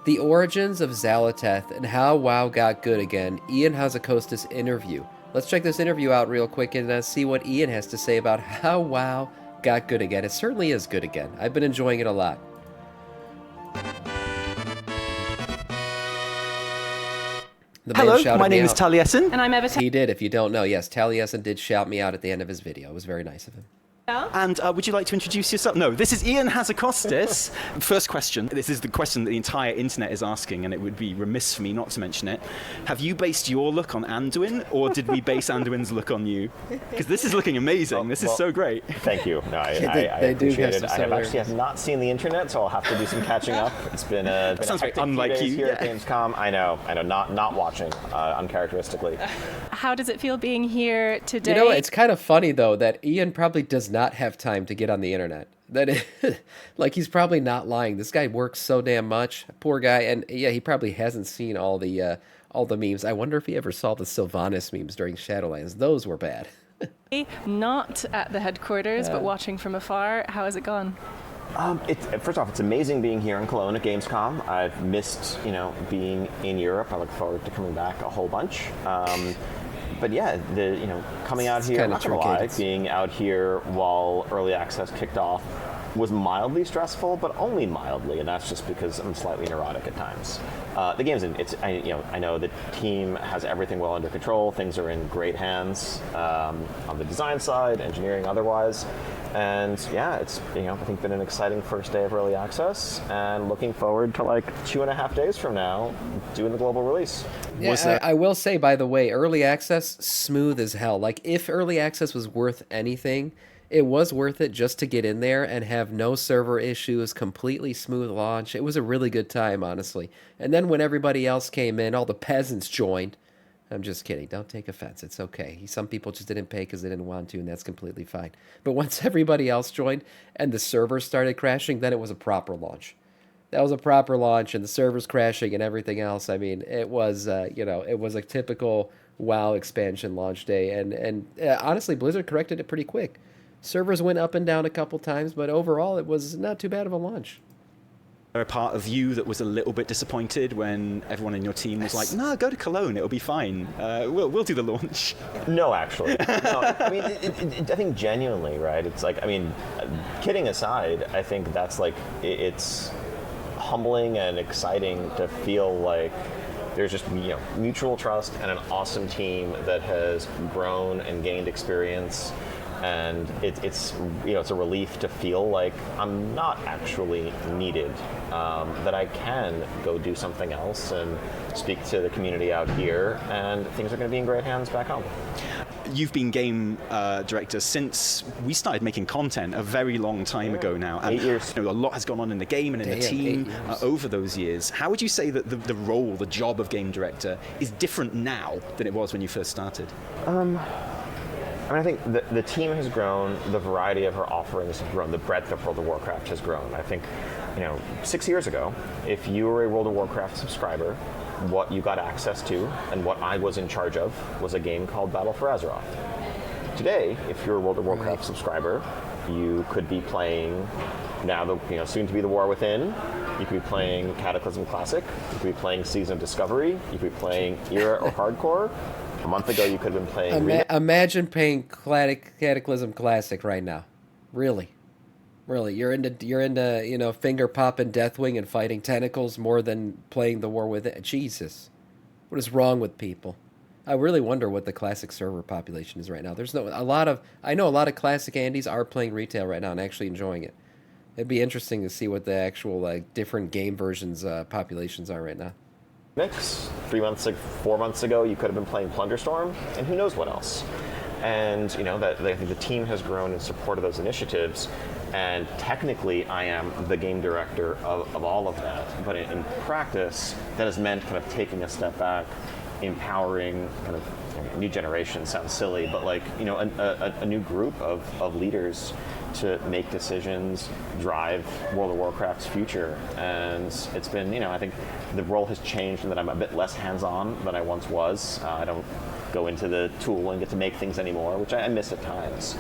The origins of Zalateth and how WoW got good again. Ian Hazzikostas interview. Let's check this interview out real quick and see what Ian has to say about how WoW got good again. It certainly is good again. I've been enjoying it a lot. Hello, my name is Taliesin. And I'm Everton. He did, if you don't know. Yes, Taliesin did shout me out at the end of his video. It was very nice of him. And would you like to introduce yourself? No, this is Ian Hazzikostas. First question. This is the question that the entire internet is asking, and it would be remiss for me not to mention it. Have you based your look on Anduin, or did we base Anduin's look on you? Because this is looking amazing. This is so great. Thank you. No, I appreciate it. I have actually not seen the internet, so I'll have to do some catching up. It's been a sounds very unlike you here at Gamescom. I know, not watching, uncharacteristically. How does it feel being here today? You know, it's kind of funny, though, that Ian probably does not have time to get on the internet. Like, he's probably not lying. This guy works so damn much. Poor guy. And yeah, he probably hasn't seen all the memes. I wonder if he ever saw the Sylvanas memes during Shadowlands. Those were bad. Not at the headquarters, but watching from afar. How has it gone? First off, it's amazing being here in Cologne at Gamescom. I've missed, being in Europe. I look forward to coming back a whole bunch. But yeah, coming out here, not gonna lie, being out here while early access kicked off was mildly stressful, but only mildly, and that's just because I'm slightly neurotic at times. The game's I know the team has everything well under control. Things are in great hands on the design side, engineering, otherwise. And yeah, it's I think been an exciting first day of early access, and looking forward to like 2.5 days from now doing the global release. Yeah, I will say, by the way, early access, smooth as hell. Like, if early access was worth anything, it was worth it just to get in there and have no server issues, completely smooth launch. It was a really good time, honestly. And then when everybody else came in, all the peasants joined. I'm just kidding. Don't take offense. It's okay. Some people just didn't pay because they didn't want to, and that's completely fine. But once everybody else joined and the servers started crashing, then it was a proper launch. That was a proper launch, and the servers crashing and everything else. I mean, it was, it was a typical WoW expansion launch day. And honestly, Blizzard corrected it pretty quick. Servers went up and down a couple times, but overall, it was not too bad of a launch. A part of you that was a little bit disappointed when everyone in your team was like, "No, go to Cologne, it'll be fine. We'll do the launch." No, actually. No, I mean, I think genuinely, right? It's like, I mean, kidding aside, I think that's like, it's humbling and exciting to feel like there's just mutual trust and an awesome team that has grown and gained experience. And it's a relief to feel like I'm not actually needed, that I can go do something else and speak to the community out here, and things are going to be in great hands back home. You've been game director since we started making content a very long time ago now. And 8 years. A lot has gone on in the game and in the team over those years. How would you say that the role, the job of game director is different now than it was when you first started? I think the team has grown, the variety of our offerings have grown, the breadth of World of Warcraft has grown. I think, 6 years ago, if you were a World of Warcraft subscriber, what you got access to and what I was in charge of was a game called Battle for Azeroth. Today, if you're a World of Warcraft subscriber, you could be playing now soon to be the War Within. You could be playing Cataclysm Classic. You could be playing Season of Discovery. You could be playing Era or Hardcore. A month ago, you could have been playing. Imagine playing Cataclysm Classic right now. Really, you're into finger popping Deathwing and fighting tentacles more than playing the War with it. Jesus, what is wrong with people? I really wonder what the classic server population is right now. I know a lot of classic Andes are playing retail right now and actually enjoying it. It'd be interesting to see what the actual different game versions populations are right now. Mix 4 months ago, you could have been playing Plunderstorm, and who knows what else. And that I think the team has grown in support of those initiatives. And technically, I am the game director of all of that. But in practice, that has meant kind of taking a step back, empowering kind of new generation. Sounds silly, but a new group of leaders to make decisions, drive World of Warcraft's future. And it's been, I think the role has changed in that I'm a bit less hands-on than I once was. I don't go into the tool and get to make things anymore, which I miss at times.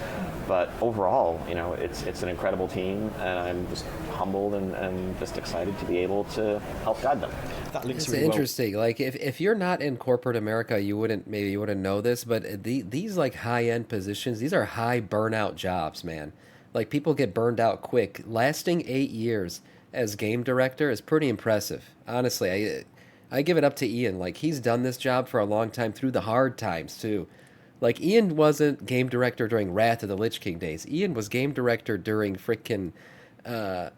But overall, it's an incredible team, and I'm just humbled and just excited to be able to help guide them. That links It's really well. interesting. Like if you're not in corporate America, you wouldn't know this, but these like high end positions, these are high burnout jobs, man. Like people get burned out quick. Lasting 8 years as game director is pretty impressive. Honestly, I give it up to Ian. Like he's done this job for a long time through the hard times too. Like Ian wasn't game director during Wrath of the Lich King days. Ian was game director during frickin' uh,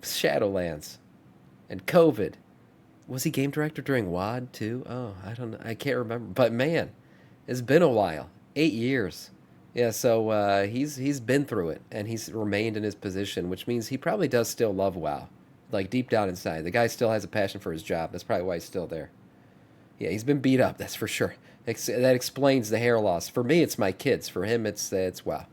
Shadowlands and COVID. Was he game director during WoD too? Oh, I don't know. I can't remember. But man, it's been a while. 8 years. Yeah, so he's been through it and he's remained in his position, which means he probably does still love WoW. Like deep down inside, the guy still has a passion for his job. That's probably why he's still there. Yeah, he's been beat up. That's for sure. That explains the hair loss. For me, it's my kids. For him, it's WoW.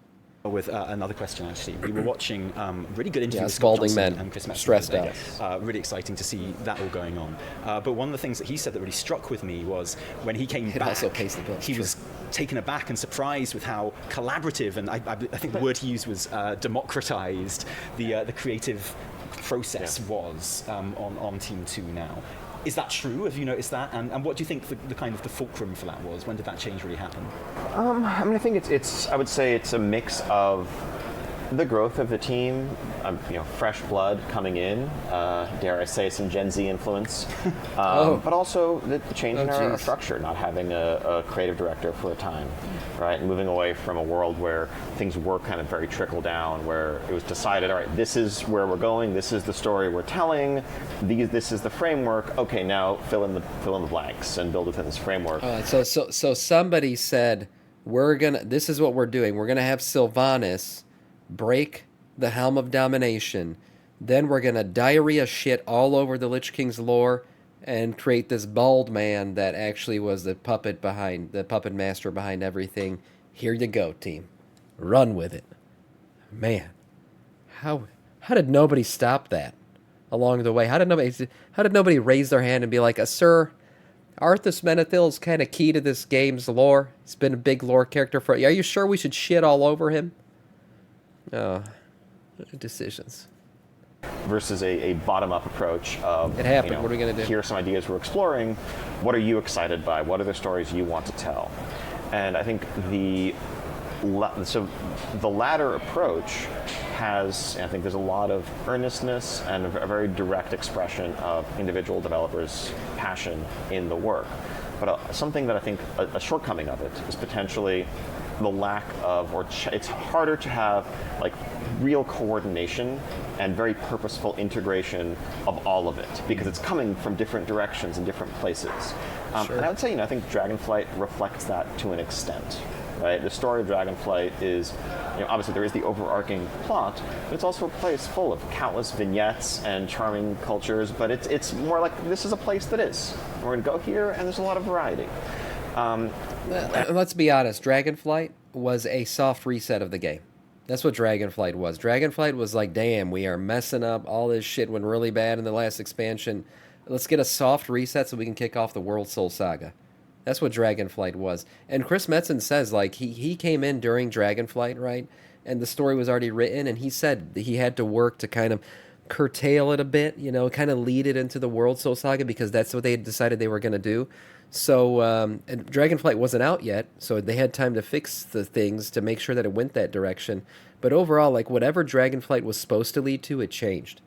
With another question, actually. We were watching really good interview with Scott Spalding Johnson men, and Chris Metzger stressed today. out. Really exciting to see that all going on. But one of the things that he said that really struck with me was when he came back, also pays the bills, he true. was taken aback and surprised with how collaborative, and I think the word he used was democratized, the creative process was on Team 2 now. Is that true? Have you noticed that? And what do you think the kind of the fulcrum for that was? When did that change really happen? I think I would say it's a mix of the growth of the team, fresh blood coming in, dare I say some Gen Z influence, but also the change in our structure, not having a creative director for a time, right? And moving away from a world where things were kind of very trickle down, where it was decided, all right, this is where we're going, this is the story we're telling, this is the framework, okay, now fill in the blanks and build within this framework. So somebody said, this is what we're doing. We're gonna have Sylvanas break the Helm of Domination, then we're gonna diarrhea shit all over the Lich King's lore and create this bald man that actually was the puppet master behind everything. Here you go, team. Run with it. Man, how did nobody stop that along the way? How did nobody raise their hand and be like, sir, Arthas Menethil is kind of key to this game's lore. He's been a big lore character are you sure we should shit all over him? Oh, decisions. Versus a bottom-up approach of, it happened. What are we going to do? Here are some ideas we're exploring. What are you excited by? What are the stories you want to tell? And I think the latter approach I think there's a lot of earnestness and a very direct expression of individual developers' passion in the work. But something that I think a shortcoming of it is potentially the lack of, it's harder to have like real coordination and very purposeful integration of all of it because it's coming from different directions and different places. Sure. And I would say, I think Dragonflight reflects that to an extent. Right? The story of Dragonflight is, obviously there is the overarching plot, but it's also a place full of countless vignettes and charming cultures, but it's more like this is a place that is. We're going to go here, and there's a lot of variety. Let's be honest, Dragonflight was a soft reset of the game. That's what Dragonflight was. Dragonflight was like, damn, we are messing up. All this shit went really bad in the last expansion. Let's get a soft reset so we can kick off the World Soul Saga. That's what Dragonflight was. And Chris Metzen says, like, he came in during Dragonflight, right? And the story was already written, and he said that he had to work to kind of curtail it a bit, kind of lead it into the World Soul Saga because that's what they had decided they were going to do. So, and Dragonflight wasn't out yet, so they had time to fix the things to make sure that it went that direction. But overall, like, whatever Dragonflight was supposed to lead to, it changed.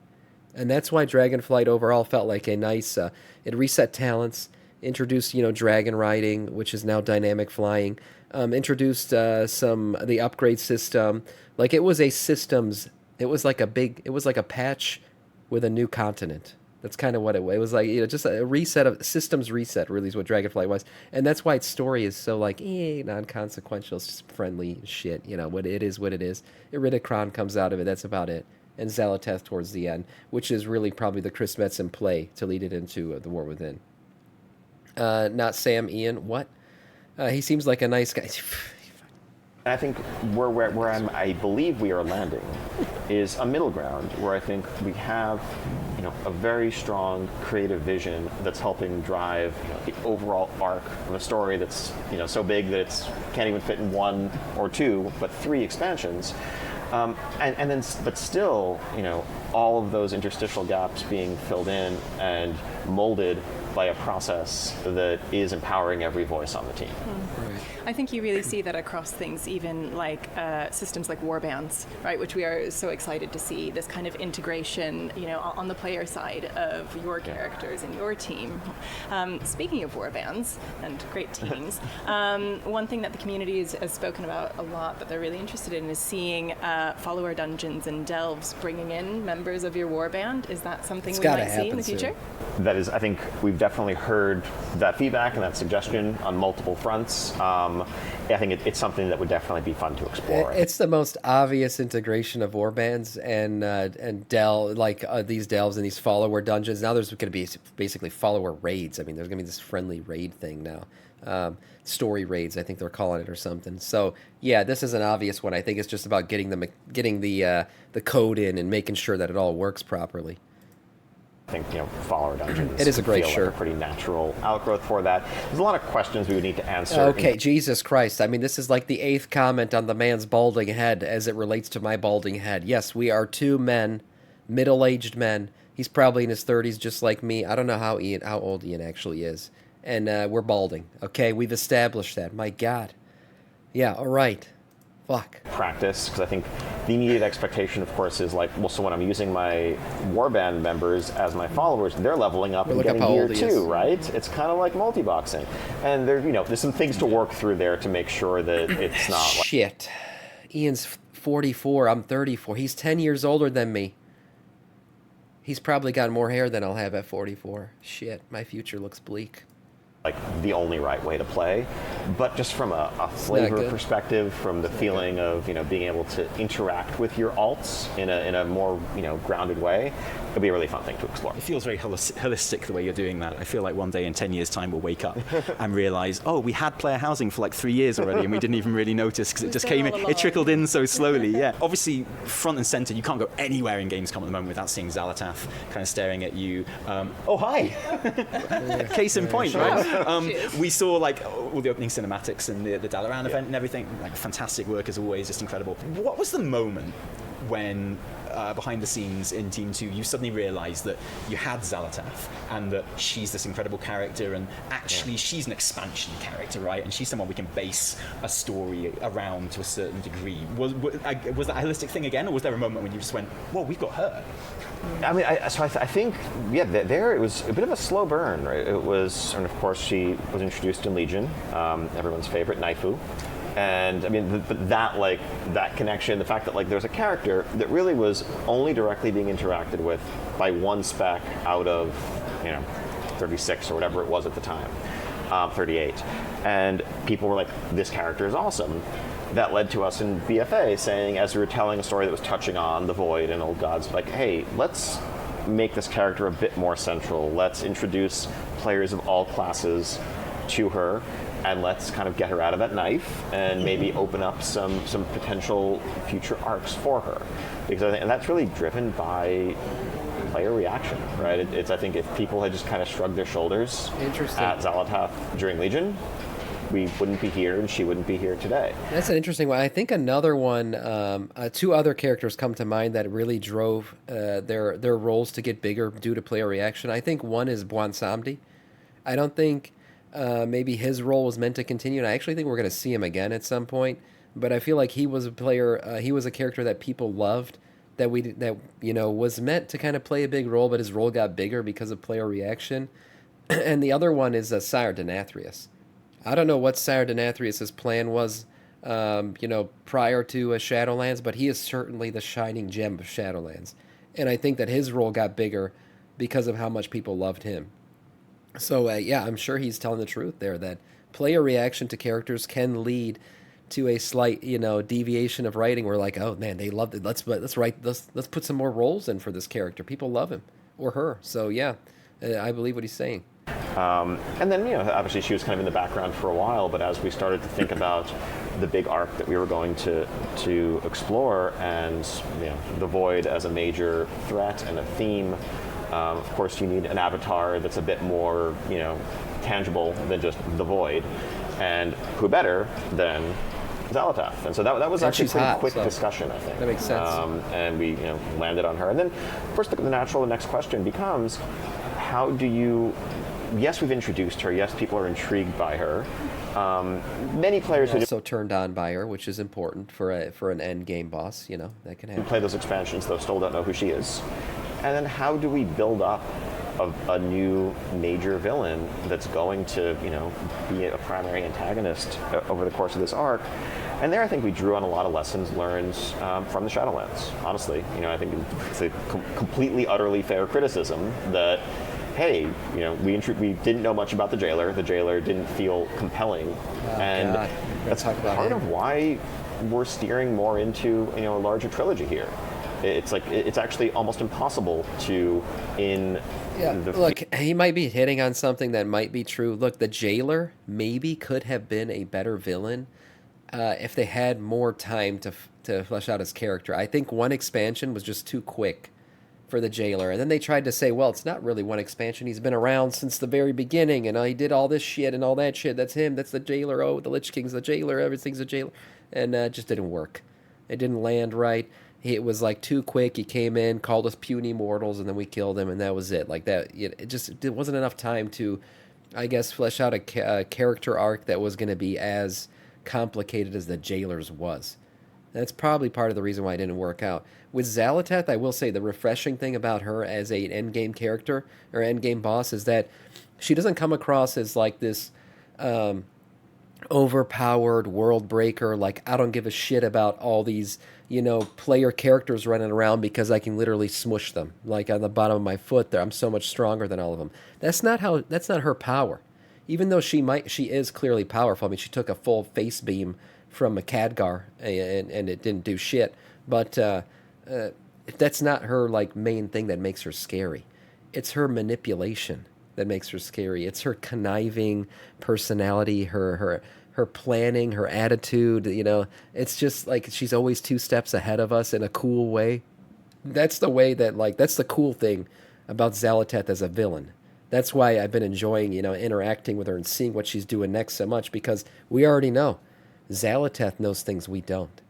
And that's why Dragonflight overall felt like a nice, it reset talents, introduced, dragon riding, which is now dynamic flying, introduced the upgrade system. Like, it was it was like a patch with a new continent. That's kind of what it was. It was like, just a reset of systems reset, really, is what Dragonflight was. And that's why its story is so, like, non-consequential. It's just friendly shit. What it is, what it is. Iridikron comes out of it. That's about it. And Zalateth towards the end, which is really probably the Chris Metzen play to lead it into the War Within. Not Sam, Ian. What? He seems like a nice guy. I think I believe we are landing is a middle ground where I think we have a very strong creative vision that's helping drive the overall arc of a story that's so big that it's can't even fit in 1 or 2, but 3 expansions. But still, all of those interstitial gaps being filled in and molded by a process that is empowering every voice on the team. Right. I think you really see that across things, even like systems like warbands, right? Which we are so excited to see this kind of integration, on the player side of your characters and your team. Speaking of warbands and great teams, one thing that the community has spoken about a lot that they're really interested in is seeing follower dungeons and delves bringing in members of your warband. Is that something we might see in the future? That is, I think we've definitely heard that feedback and that suggestion on multiple fronts. I think it's something that would definitely be fun to explore. It's the most obvious integration of warbands and these delves and these follower dungeons. Now there's going to be basically follower raids. I mean, there's going to be this friendly raid thing now. Story raids, I think they're calling it, or something. So yeah, this is an obvious one. I think it's just about getting the code in and making sure that it all works properly. I think follower dungeons. It is a great feel shirt. Like a pretty natural outgrowth for that. There's a lot of questions we would need to answer. Okay, Jesus Christ! I mean, this is like the 8th comment on the man's balding head as it relates to my balding head. Yes, we are 2 men, middle-aged men. He's probably in his 30s, just like me. I don't know how old Ian actually is, and we're balding. Okay, we've established that. My God. Yeah. All right. Fuck. Practice, because I think the immediate expectation, of course, is like, well, so when I'm using my warband members as my followers, they're leveling up and getting gear too, right? It's kind of like multi-boxing, and there's some things to work through there to make sure that it's not. Shit. Ian's 44. I'm 34. He's 10 years older than me. He's probably got more hair than I'll have at 44. Shit, my future looks bleak. Like the only right way to play, but just from a flavor perspective, from the feeling of being able to interact with your alts in a more grounded way, it'll be a really fun thing to explore. It feels very holistic the way you're doing that. I feel like one day in 10 years' time we'll wake up and realize, oh, we had player housing for like 3 years already and we didn't even really notice because it just came in, it trickled in so slowly. Yeah. Obviously, front and center, you can't go anywhere in Gamescom at the moment without seeing Xalatath kind of staring at you. Oh, hi! Case in point, right? We saw like all the opening cinematics and the Dalaran event and everything. Like fantastic work as always, just incredible. What was the moment when behind the scenes in Team 2 you suddenly realised that you had Xalatath and that she's this incredible character and actually she's an expansion character, right? And she's someone we can base a story around to a certain degree. Was that a holistic thing again, or was there a moment when you just went, whoa, we've got her? I mean, I think, there it was a bit of a slow burn, right? It was, and of course she was introduced in Legion, everyone's favorite, Naifu. And I mean, that connection, the fact that there's a character that really was only directly being interacted with by one spec out of 36 or whatever it was at the time, 38, and people were like, this character is awesome. That led to us in BFA saying, as we were telling a story that was touching on the Void and Old Gods, like, hey, let's make this character a bit more central. Let's introduce players of all classes to her, and let's kind of get her out of that knife and maybe open up some potential future arcs for her. Because and that's really driven by player reaction, right? I think if people had just kind of shrugged their shoulders at Xalatath during Legion, we wouldn't be here and she wouldn't be here today. That's an interesting one. I think another one, 2 other characters come to mind that really drove their roles to get bigger due to player reaction. I think one is Bwan Samdi. I don't think maybe his role was meant to continue, and I actually think we're going to see him again at some point, but I feel like he was a player, he was a character that people loved, that was meant to kind of play a big role, but his role got bigger because of player reaction. And the other one is Sire Denathrius. I don't know what Sire Denathrius' plan was, prior to Shadowlands, but he is certainly the shining gem of Shadowlands. And I think that his role got bigger because of how much people loved him. So, I'm sure he's telling the truth there, that player reaction to characters can lead to a slight, deviation of writing. We're like, oh man, they loved it. Let's put some more roles in for this character. People love him or her. So I believe what he's saying. And then, obviously she was kind of in the background for a while, but as we started to think about the big arc that we were going to explore and, the Void as a major threat and a theme, Of course, you need an avatar that's a bit more, tangible than just the void. And who better than Xal'atath? And so that was actually a pretty quick discussion, I think. That makes sense. And we landed on her. And then, of course, the next question becomes, how do you... Yes, we've introduced her. Yes, people are intrigued by her. Many players who also turned on by her, which is important for an end game boss. That can happen. play those expansions, though, still don't know who she is. And then how do we build up a new major villain that's going to, be a primary antagonist over the course of this arc? And there, I think we drew on a lot of lessons learned from the Shadowlands. Honestly, I think it's a completely, utterly fair criticism that, hey, we didn't know much about the jailer. The jailer didn't feel compelling, and that's part of why we're steering more into a larger trilogy here. It's like it's actually almost impossible to look, he might be hitting on something that might be true. Look, the jailer maybe could have been a better villain if they had more time to flesh out his character. I think one expansion was just too quick for the jailer, and then they tried to say, well, it's not really one expansion. He's been around since the very beginning, and he did all this shit and all that shit. That's him. That's the jailer. Oh, the Lich King's the jailer. Everything's a jailer, and it just didn't work. It didn't land right. It was like too quick. He came in, called us puny mortals, and then we killed him, and that was it. Like that, it wasn't enough time to, I guess, flesh out a character arc that was going to be as complicated as the jailer's was. That's probably part of the reason why it didn't work out. With Xal'atath, I will say the refreshing thing about her as an endgame character or endgame boss is that she doesn't come across as like this overpowered world breaker. Like, I don't give a shit about all these, player characters running around because I can literally smush them. Like on the bottom of my foot there, I'm so much stronger than all of them. That's not her power. Even though she is clearly powerful. I mean, she took a full face beam from a Khadgar and it didn't do shit. But that's not her like main thing that makes her scary. It's her manipulation that makes her scary. It's her conniving personality, her planning, her attitude. It's just like she's always 2 steps ahead of us in a cool way. That's the way that that's the cool thing about Xal'atath as a villain. That's why I've been enjoying interacting with her and seeing what she's doing next so much, because we already know Xal'atath knows things we don't.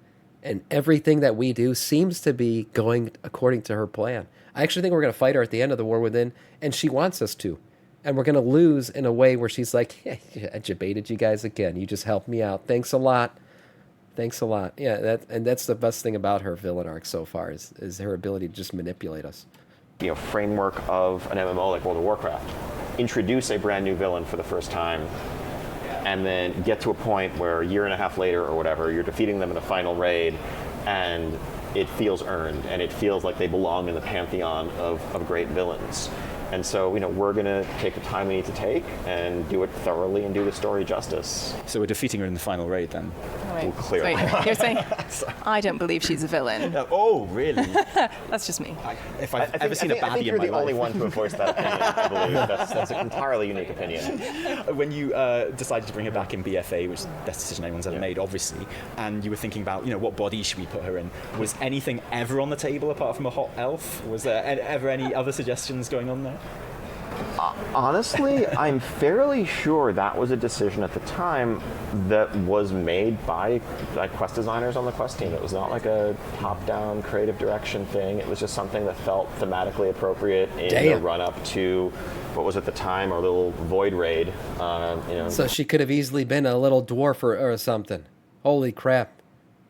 And everything that we do seems to be going according to her plan. I actually think we're going to fight her at the end of the War Within, and she wants us to. And we're going to lose in a way where she's like, yeah, I debated you guys again. You just helped me out. Thanks a lot. Thanks a lot. Yeah, that's the best thing about her villain arc so far is her ability to just manipulate us. Framework of an MMO like World of Warcraft. Introduce a brand new villain for the first time, and then get to a point where a year and a half later or whatever, you're defeating them in a final raid, and it feels earned, and it feels like they belong in the pantheon of great villains. And so, we're going to take the time we need to take and do it thoroughly and do the story justice. So we're defeating her in the final raid then? Wait, clearly. Wait, you're saying, I don't believe she's a villain. Oh, really? That's just me. If I've ever seen a baddie in my life. I think you're the only one to have voiced that opinion, I believe. That's an entirely unique opinion. When you decided to bring her back in BFA, which is the best decision anyone's ever made, obviously, and you were thinking about, what body should we put her in, was anything ever on the table apart from a hot elf? Was there ever any other suggestions going on there? Honestly, I'm fairly sure that was a decision at the time that was made by quest designers on the quest team. It was not like a top-down creative direction thing. It was just something that felt thematically appropriate in the run-up to what was at the time our little void raid. So she could have easily been a little dwarf or something. Holy crap.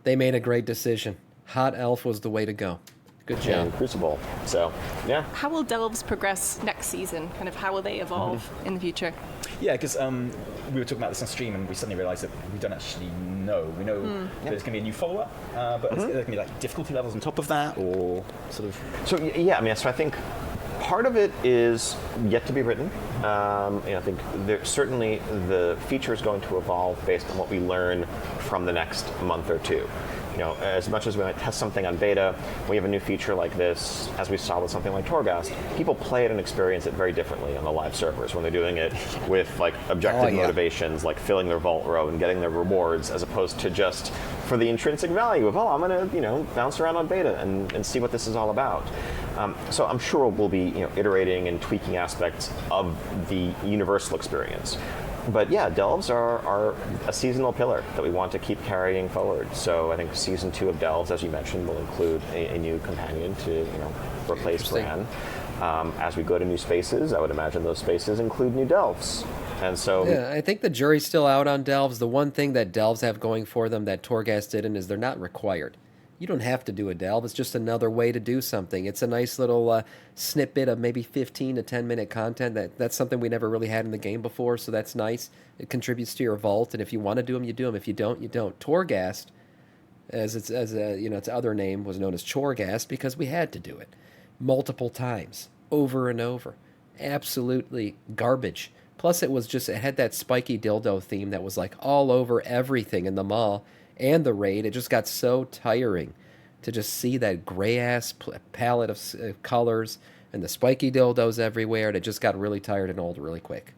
They made a great decision. Hot elf was the way to go. Good job. And Crucible. So, yeah. How will delves progress next season? Kind of how will they evolve in the future? Yeah, because we were talking about this on stream, and we suddenly realised that we don't actually know. We know there's going to be a new follow-up, but is there going to be like difficulty levels on top of that, or sort of? So yeah, so I think part of it is yet to be written. I think certainly the feature is going to evolve based on what we learn from the next month or two. As much as we might test something on beta, we have a new feature like this, as we saw with something like Torghast, people play it and experience it very differently on the live servers when they're doing it with objective motivations, like filling their vault row and getting their rewards, as opposed to just for the intrinsic value of, I'm going to, bounce around on beta and see what this is all about. So I'm sure we'll be iterating and tweaking aspects of the universal experience. But yeah, Delves are a seasonal pillar that we want to keep carrying forward. So I think Season 2 of Delves, as you mentioned, will include a new companion to replace Bran. As we go to new spaces, I would imagine those spaces include new Delves. And so Yeah, I think the jury's still out on Delves. The one thing that Delves have going for them that Torghast didn't is they're not required. You don't have to do a delve. It's just another way to do something. It's a nice little snippet of maybe 15 to 10-minute content. That's something we never really had in the game before, so that's nice. It contributes to your vault, and if you want to do them, you do them. If you don't, you don't. Torghast, its other name was known as Chorghast because we had to do it multiple times, over and over. Absolutely garbage. Plus, it had that spiky dildo theme that was like all over everything in the mall and the raid. It just got so tiring to just see that gray-ass palette of colors and the spiky dildos everywhere, and it just got really tired and old really quick.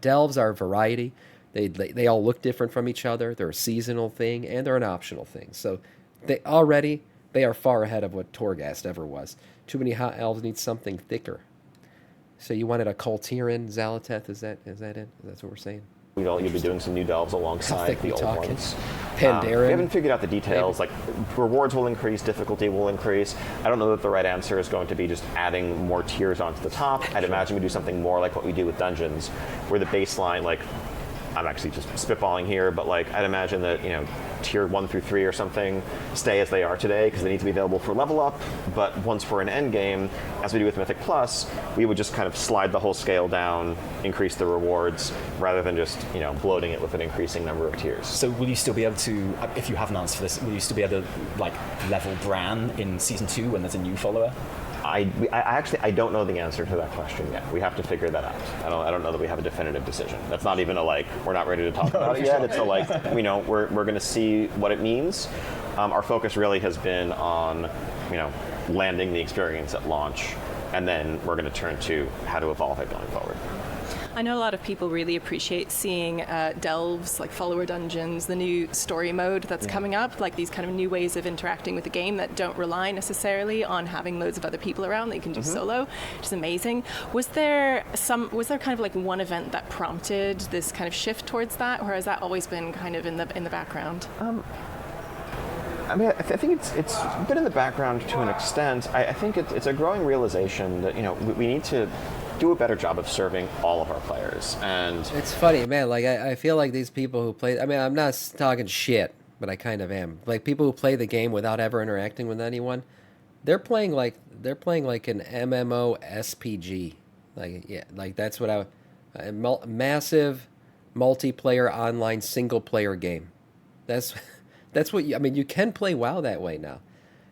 Delves are a variety. They all look different from each other. They're a seasonal thing, and they're an optional thing. So they are far ahead of what Torghast ever was. Too many hot elves need something thicker. So you wanted a Kultiran Zalateth, is that it? That's what we're saying? You'll be doing some new Delves alongside the old ones. Pandaren. We haven't figured out the details. Maybe. Like, rewards will increase, difficulty will increase. I don't know that the right answer is going to be just adding more tiers onto the top. I'd imagine we do something more like what we do with dungeons, where the baseline, I'm actually just spitballing here, but I'd imagine that tier 1 through 3 or something stay as they are today because they need to be available for level up. But once we're in end game, as we do with Mythic Plus, we would just kind of slide the whole scale down, increase the rewards, rather than just bloating it with an increasing number of tiers. So will you still be able to, if you have an answer for this, will you still be able to level Bran in Season 2 when there's a new follower? I don't know the answer to that question yet. We have to figure that out. I don't know that we have a definitive decision. That's not even we're not ready to talk about it yet. It's we're going to see what it means. Our focus really has been on landing the experience at launch, and then we're going to turn to how to evolve it going forward. I know a lot of people really appreciate seeing delves, like follower dungeons, the new story mode that's coming up, like these kind of new ways of interacting with the game that don't rely necessarily on having loads of other people around that you can do solo, which is amazing. Was there kind of one event that prompted this kind of shift towards that, or has that always been kind of in the background? I mean, I think it's been in the background to an extent. I think it's a growing realization that we need to do a better job of serving all of our players. And it's funny, man. I feel like these people who play. I mean, I'm not talking shit, but I kind of am. People who play the game without ever interacting with anyone, they're playing like an MMO SPG. That's what massive multiplayer online single player game. That's what you can play WoW that way now.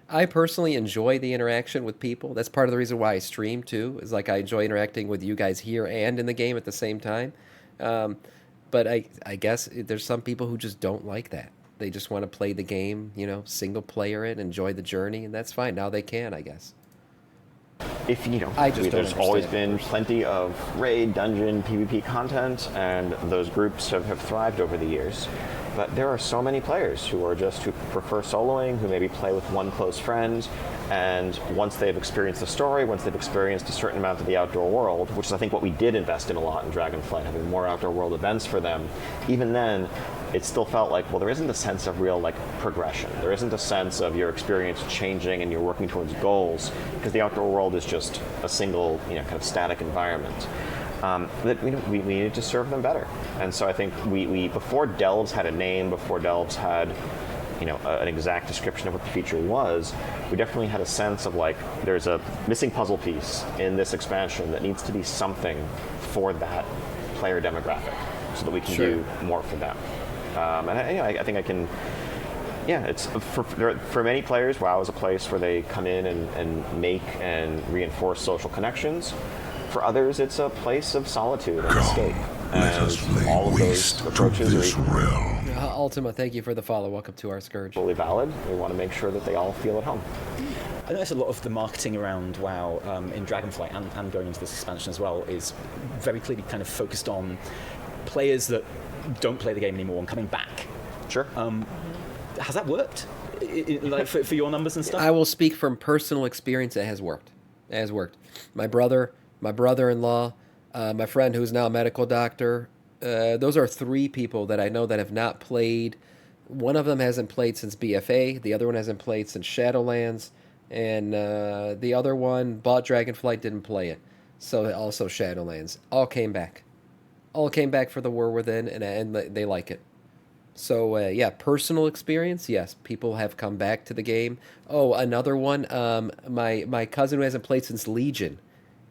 I personally enjoy the interaction with people. That's part of the reason why I stream too, is I enjoy interacting with you guys here and in the game at the same time. But I guess there's some people who just don't like that. They just want to play the game, single player it, enjoy the journey, and that's fine. Now they can, I guess. There's always been plenty of raid, dungeon, PvP content, and those groups have thrived over the years. But there are so many players who prefer soloing, who maybe play with one close friend, and once they've experienced the story, once they've experienced a certain amount of the outdoor world, which is I think what we did invest in a lot in Dragonflight, having more outdoor world events for them, even then, it still felt there isn't a sense of real progression. There isn't a sense of your experience changing and you're working towards goals, because the outdoor world is just a single, kind of static environment. That we needed to serve them better, and so I think we before Delves had a name, before Delves had an exact description of what the feature was, we definitely had a sense of there's a missing puzzle piece in this expansion that needs to be something for that player demographic, so that we can do more for them. And I think I can. Yeah, it's for many players, WoW is a place where they come in and make and reinforce social connections. For others, it's a place of solitude and escape. Let us lay all of waste those approaches to this realm. Ultima, thank you for the follow. Welcome to our Scourge. Fully valid. We want to make sure that they all feel at home. I notice a lot of the marketing around WoW in Dragonflight and going into this expansion as well is very clearly kind of focused on players that don't play the game anymore and coming back. Sure. Has that worked? For your numbers and stuff? I will speak from personal experience. It has worked. It has worked. My brother-in-law, my friend who's now a medical doctor. Those are three people that I know that have not played. One of them hasn't played since BFA. The other one hasn't played since Shadowlands. And the other one bought Dragonflight, didn't play it. So also Shadowlands. All came back. All came back for the War Within, and they like it. So, yeah, personal experience, yes. People have come back to the game. Oh, another one, my cousin who hasn't played since Legion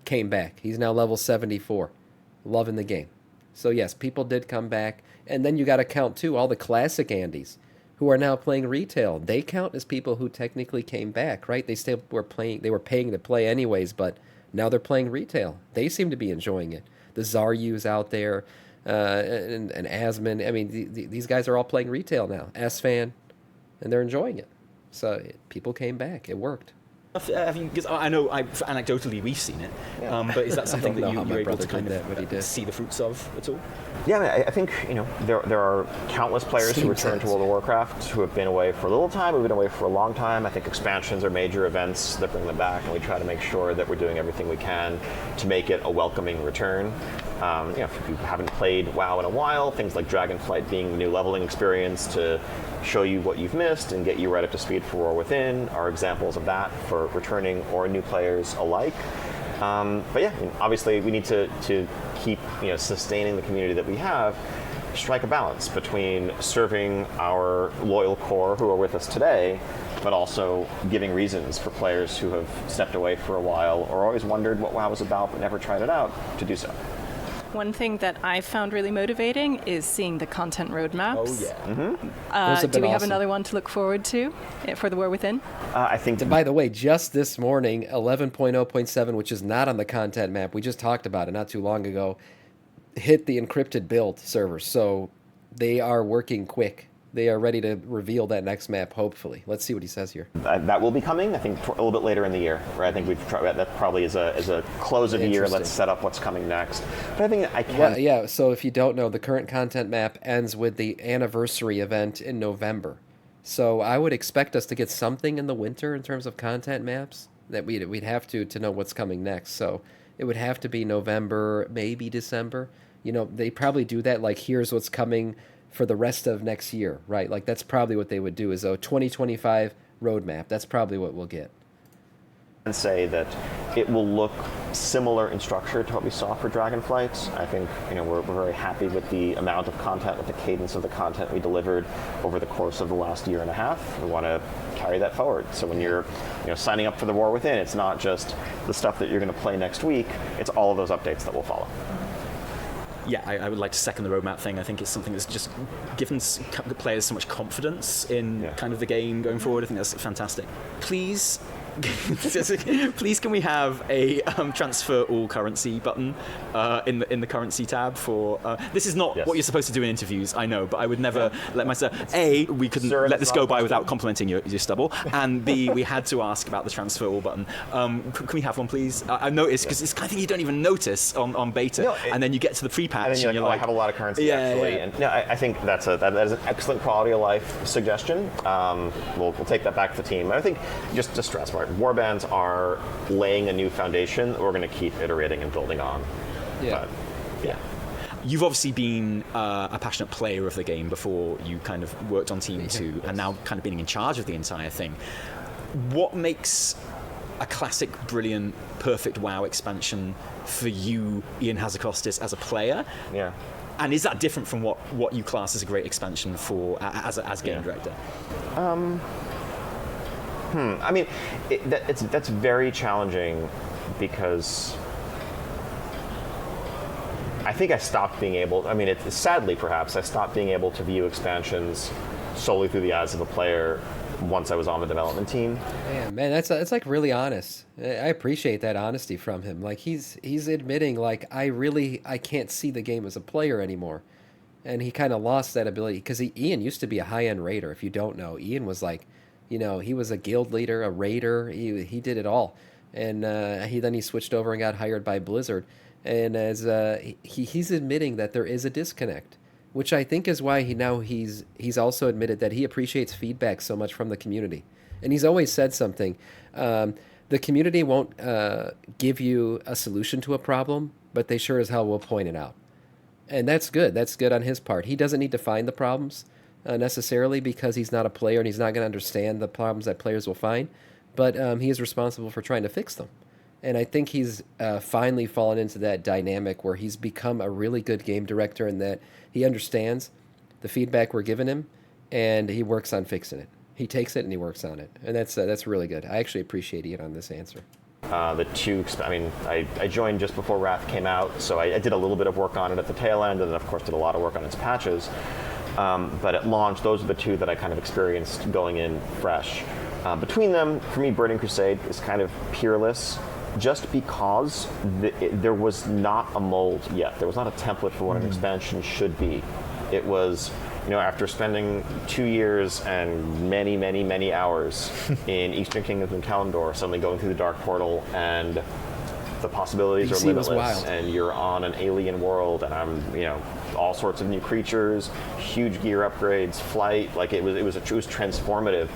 came back. He's now level 74. Loving the game. So, yes, people did come back. And then you got to count, too, all the classic Andes who are now playing retail. They count as people who technically came back, right? They still were playing. They were paying to play anyways, but now they're playing retail. They seem to be enjoying it. The Zaryu's out there. And Asmon. I mean, these guys are all playing retail now. S-Fan, and they're enjoying it. So people came back. It worked. Because I know, anecdotally, we've seen it, but is that something that you're able to kind of see the fruits of at all? Yeah, I mean, I think there are countless players who return to World of Warcraft who have been away for a little time, who've been away for a long time. I think expansions are major events that bring them back, and we try to make sure that we're doing everything we can to make it a welcoming return. If you haven't played WoW in a while, things like Dragonflight being the new leveling experience to show you what you've missed and get you right up to speed for War Within are examples of that for returning or new players alike. But yeah, I mean, obviously we need to keep sustaining the community that we have, strike a balance between serving our loyal core who are with us today, but also giving reasons for players who have stepped away for a while or always wondered what WoW was about but never tried it out to do so. One thing that I found really motivating is seeing the content roadmaps. Oh, yeah. Those have Do been we have awesome. another one to look forward to for the War Within? I think. By the way, just this morning, 11.0.7, which is not on the content map, we just talked about it not too long ago, hit the encrypted build servers. So they are working quick. They are ready to reveal that next map, hopefully. Let's see what he says here. That will be coming, I think, a little bit later in the year. Right? I think that probably is a close of the year. Let's set up what's coming next. But I think I can. Well, yeah, so if you don't know, the current content map ends with the anniversary event in November. So I would expect us to get something in the winter in terms of content maps that we'd have to know what's coming next. So it would have to be November, maybe December. They probably do that, like, here's what's coming for the rest of next year, right? Like, that's probably what they would do, is a 2025 roadmap. That's probably what we'll get. And say that it will look similar in structure to what we saw for Dragonflight. I think we're very happy with the amount of content, with the cadence of the content we delivered over the course of the last year and a half. We want to carry that forward. So when you're signing up for the War Within, it's not just the stuff that you're going to play next week. It's all of those updates that will follow. Yeah, I would like to second the roadmap thing. I think it's something that's just given players so much confidence in kind of the game going forward. I think that's fantastic. Please can we have a transfer all currency button in the currency tab for this is not what you're supposed to do in interviews, I know, but I would never let myself we couldn't let this go by without complimenting your stubble, and B, we had to ask about the transfer all button. Can we have one, please? I've noticed, because it's the kind of thing you don't even notice on beta, and then you get to the pre-patch and you're like, I have a lot of currency actually. And I think that is an excellent quality of life suggestion. We'll take that back to the team. I think just to stress, warbands are laying a new foundation that we're going to keep iterating and building on. Yeah. But, You've obviously been a passionate player of the game before you kind of worked on Team 2, and now kind of being in charge of the entire thing. What makes a classic, brilliant, perfect WoW expansion for you, Ian Hazakostas, as a player? Yeah. And is that different from what you class as a great expansion for as game director? I mean, that's very challenging, because I think I stopped being able. I mean, sadly, perhaps I stopped being able to view expansions solely through the eyes of a player once I was on the development team. Yeah, man, that's like really honest. I appreciate that honesty from him. Like, he's admitting, like, I can't see the game as a player anymore, and he kind of lost that ability, because Ian used to be a high-end raider. If you don't know, Ian was like, he was a guild leader, a raider. He did it all, and he switched over and got hired by Blizzard. And as he's admitting that there is a disconnect, which I think is why he's also admitted that he appreciates feedback so much from the community. And he's always said something. the community won't give you a solution to a problem, but they sure as hell will point it out. And that's good. That's good on his part. He doesn't need to find the problems necessarily because he's not a player and he's not going to understand the problems that players will find. But he is responsible for trying to fix them. And I think he's finally fallen into that dynamic where he's become a really good game director and that he understands the feedback we're giving him and he works on fixing it. He takes it and he works on it. And that's really good. I actually appreciate Ian on this answer. I joined just before Wrath came out, so I did a little bit of work on it at the tail end, and then of course did a lot of work on its patches. But at launch, those are the two that I kind of experienced going in fresh. Between them, for me, Burning Crusade is kind of peerless, just because there was not a mold yet. There was not a template for what an expansion should be. It was, after spending 2 years and many, many, many hours in Eastern Kingdoms and Kalimdor, suddenly going through the Dark Portal, and the possibilities BC are was limitless. wild. And you're on an alien world, and I'm, all sorts of new creatures, huge gear upgrades, flight. Like it was transformative.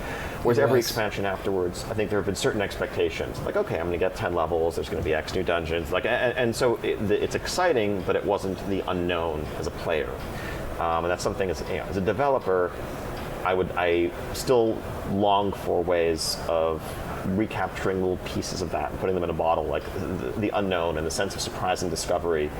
Whereas every expansion afterwards, I think there have been certain expectations. Like, okay, I'm going to get 10 levels. There's going to be X new dungeons. Like, and so it's exciting, but it wasn't the unknown as a player. And that's something as a developer, I still long for ways of recapturing little pieces of that and putting them in a bottle, like the unknown and the sense of surprise and discovery,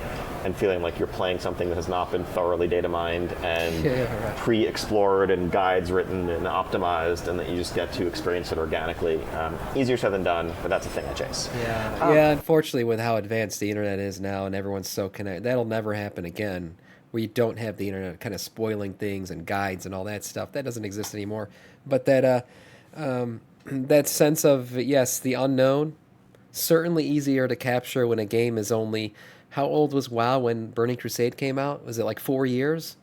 and feeling like you're playing something that has not been thoroughly data mined and pre-explored and guides written and optimized, and that you just get to experience it organically. Easier said than done, but that's a thing I chase. Yeah, unfortunately, with how advanced the internet is now and everyone's so connected, that'll never happen again. Where you don't have the internet kind of spoiling things and guides and all that stuff. That doesn't exist anymore. But that that sense of, yes, the unknown, certainly easier to capture when a game is only... How old was WoW when Burning Crusade came out? Was it like 4 years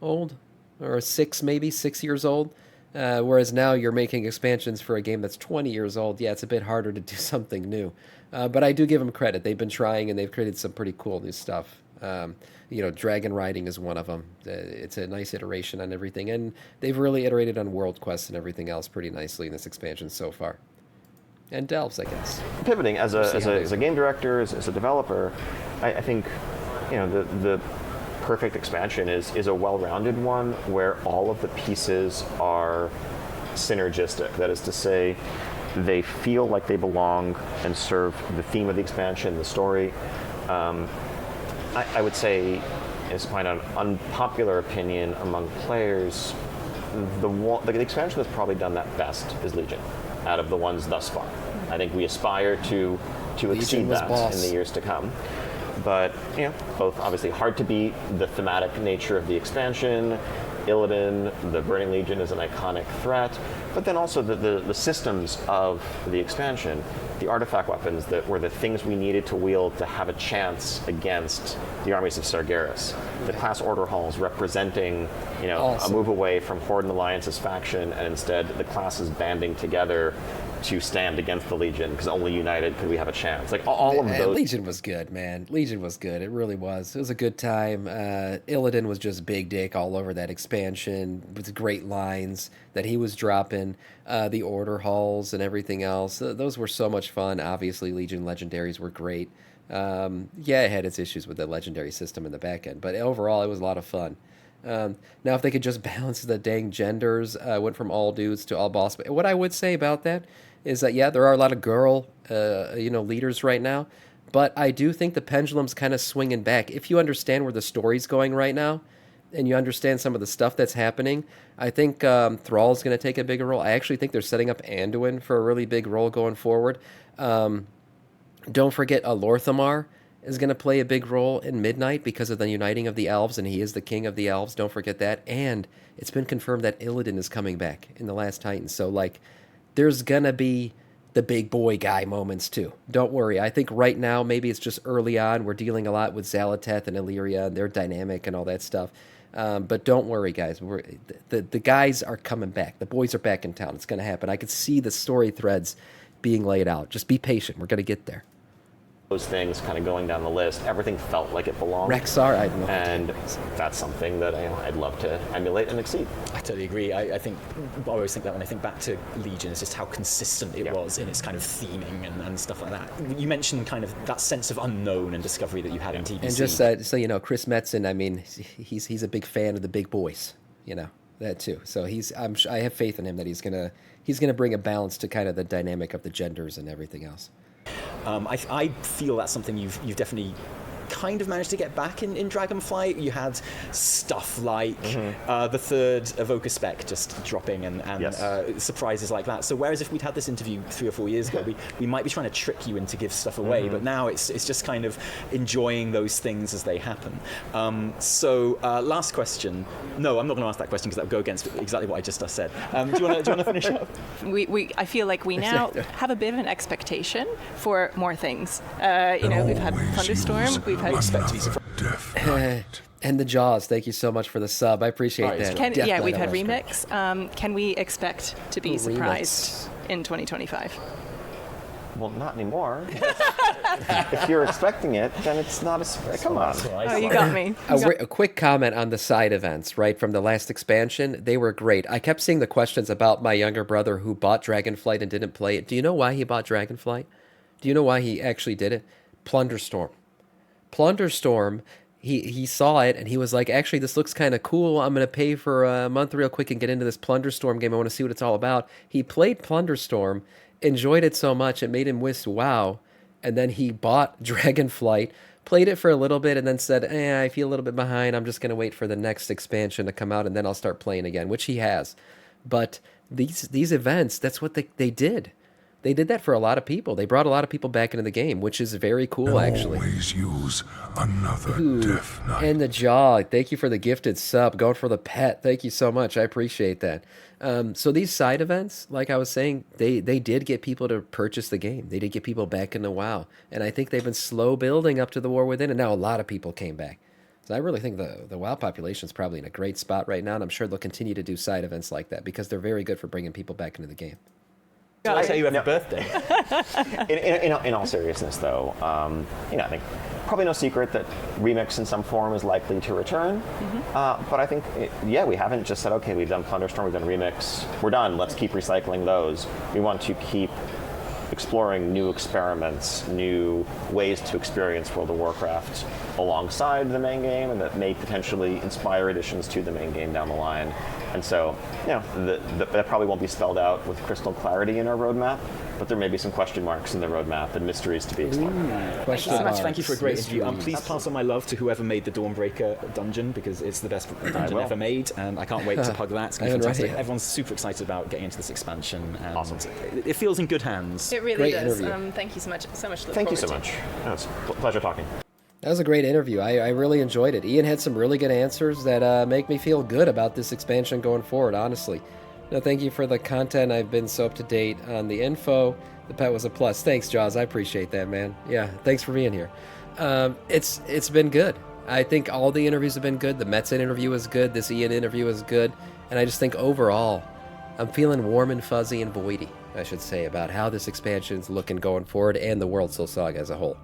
old? Or 6 maybe? 6 years old? Whereas now you're making expansions for a game that's 20 years old. Yeah, it's a bit harder to do something new. But I do give them credit. They've been trying and they've created some pretty cool new stuff. Dragon riding is one of them. It's a nice iteration on everything, and they've really iterated on world quests and everything else pretty nicely in this expansion so far. And delves, I guess. Pivoting as a game director, as a developer, I think the perfect expansion is a well-rounded one where all of the pieces are synergistic. That is to say, they feel like they belong and serve the theme of the expansion, the story. I would say, it's quite an unpopular opinion among players, the expansion that's probably done that best is Legion, out of the ones thus far. I think we aspire to exceed that in the years to come. But, both obviously hard to beat, the thematic nature of the expansion, Illidan, the Burning Legion is an iconic threat, but then also the systems of the expansion, the artifact weapons that were the things we needed to wield to have a chance against the armies of Sargeras. The class order halls representing, awesome. A move away from Horde and Alliance's faction, and instead the classes banding together to stand against the Legion, because only united could we have a chance. Like all of those. Legion was good, man. Legion was good. It really was. It was a good time. Illidan was just big dick all over that expansion with great lines that he was dropping. The order halls and everything else. Those were so much fun. Obviously, Legion legendaries were great. It had its issues with the legendary system in the back end, but overall, it was a lot of fun. Now, if they could just balance the dang genders, went from all dudes to all boss. But what I would say about that is that, there are a lot of girl, leaders right now. But I do think the pendulum's kind of swinging back. If you understand where the story's going right now, and you understand some of the stuff that's happening, I think Thrall's going to take a bigger role. I actually think they're setting up Anduin for a really big role going forward. Don't forget Lorthamar is going to play a big role in Midnight because of the uniting of the elves, and he is the king of the elves. Don't forget that. And it's been confirmed that Illidan is coming back in The Last Titan. So, there's going to be the big boy guy moments, too. Don't worry. I think right now, maybe it's just early on. We're dealing a lot with Zalateth and Illyria, and their dynamic and all that stuff. But don't worry, guys. The guys are coming back. The boys are back in town. It's going to happen. I could see the story threads being laid out. Just be patient. We're going to get there. those things kind of going down the list, everything felt like it belonged. Rexar, I know. And that's something that I'd love to emulate and exceed. I totally agree. I think I always think that when I think back to Legion, is just how consistent it was in its kind of theming and stuff like that. You mentioned kind of that sense of unknown and discovery that you had in TBC. And just so you know, Chris Metzen, I mean, he's a big fan of the big boys, you know, that too. So I have faith in him that he's gonna bring a balance to kind of the dynamic of the genders and everything else. I feel that's something you've definitely kind of managed to get back in Dragonflight. You had stuff like the third Evoker spec just dropping and surprises like that. So whereas if we'd had this interview 3 or 4 years ago, we might be trying to trick you into give stuff away, but now it's just kind of enjoying those things as they happen. So last question. No, I'm not going to ask that question because that would go against exactly what I just said. Do you want to finish up? I feel like we now have a bit of an expectation for more things. We've had Thunderstorm, we've had expect to be surprised. And the Jaws, thank you so much for the sub. I appreciate that. We've had Remix. Can we expect to be surprised in 2025? Well, not anymore. If you're expecting it, then it's not a... Come on. Oh, you got me. A quick comment on the side events, right, from the last expansion. They were great. I kept seeing the questions about my younger brother who bought Dragonflight and didn't play it. Do you know why he bought Dragonflight? Do you know why he actually did it? Plunderstorm. Plunderstorm, he saw it and he was like, actually, this looks kind of cool. I'm going to pay for a month real quick and get into this Plunderstorm game. I want to see what it's all about. He played Plunderstorm, enjoyed it so much, it made him wish WoW, and then he bought Dragonflight, played it for a little bit, and then said, I feel a little bit behind. I'm just going to wait for the next expansion to come out, and then I'll start playing again, which he has. But these events, that's what they did. They did that for a lot of people. They brought a lot of people back into the game, which is very cool, actually. Always use another Death Knight. And the Jaw, thank you for the gifted sub. Going for the pet, thank you so much. I appreciate that. So these side events, like I was saying, they did get people to purchase the game. They did get people back into WoW. And I think they've been slow building up to the War Within, and now a lot of people came back. So I really think the WoW population is probably in a great spot right now, and I'm sure they'll continue to do side events like that because they're very good for bringing people back into the game. I tell you happy birthday. In all seriousness, though, I think probably no secret that Remix in some form is likely to return. But I think, we haven't just said, okay, we've done Plunderstorm, we've done Remix, we're done, let's keep recycling those. We want to keep exploring new experiments, new ways to experience World of Warcraft alongside the main game, and that may potentially inspire additions to the main game down the line. And so, that probably won't be spelled out with crystal clarity in our roadmap, but there may be some question marks in the roadmap and mysteries to be explored. Thank you for a great interview. Please pass on my love to whoever made the Dawnbreaker dungeon, because it's the best dungeon ever made, and I can't wait to hug that. It's going to be fantastic. Everyone's super excited about getting into this expansion, and it feels in good hands. It really Great does. interview. Thank you so much. Thank you so much. It was a pleasure talking. That was a great interview. I really enjoyed it. Ian had some really good answers that make me feel good about this expansion going forward, honestly. No, thank you for the content. I've been so up to date on the info. The pet was a plus. Thanks, Jaws. I appreciate that, man. Yeah, thanks for being here. It's been good. I think all the interviews have been good. The Metzen interview was good. This Ian interview was good. And I just think overall, I'm feeling warm and fuzzy and voidy, I should say, about how this expansion is looking going forward and the World Soul Saga as a whole.